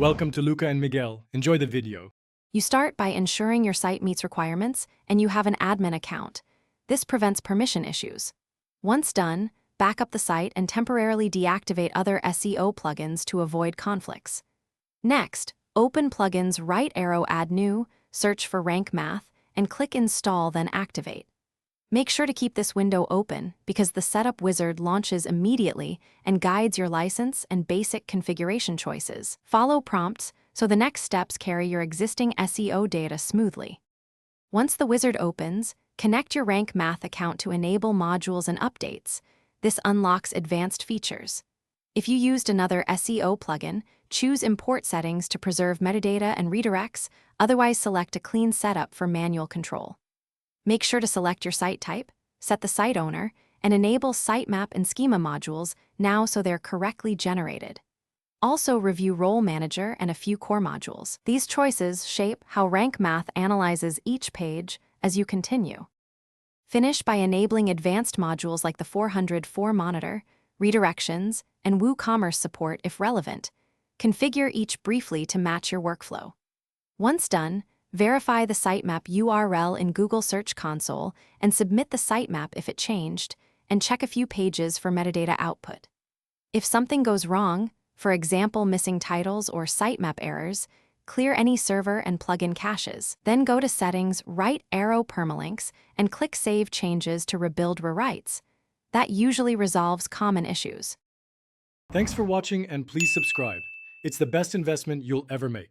Welcome to Luca and Miguel. Enjoy the video. You start by ensuring your site meets requirements and you have an admin account. This prevents permission issues. Once done, back up the site and temporarily deactivate other SEO plugins to avoid conflicts. Next, open Plugins, right arrow Add New, search for Rank Math, and click Install, then Activate. Make sure to keep this window open because the setup wizard launches immediately and guides your license and basic configuration choices. Follow prompts so the next steps carry your existing SEO data smoothly. Once the wizard opens, connect your Rank Math account to enable modules and updates. This unlocks advanced features. If you used another SEO plugin, choose Import Settings to preserve metadata and redirects, otherwise select a clean setup for manual control. Make sure to select your site type, set the site owner, and enable sitemap and schema modules now so they're correctly generated. Also review Role Manager and a few core modules. These choices shape how Rank Math analyzes each page as you continue. Finish by enabling advanced modules like the 404 monitor, redirections, and WooCommerce support if relevant. Configure each briefly to match your workflow. Once done, verify the sitemap URL in Google Search Console and submit the sitemap if it changed, and check a few pages for metadata output. If something goes wrong, for example missing titles or sitemap errors, clear any server and plugin caches. Then go to Settings, right arrow Permalinks, and click Save Changes to rebuild rewrites. That usually resolves common issues. Thanks for watching and please subscribe. It's the best investment you'll ever make.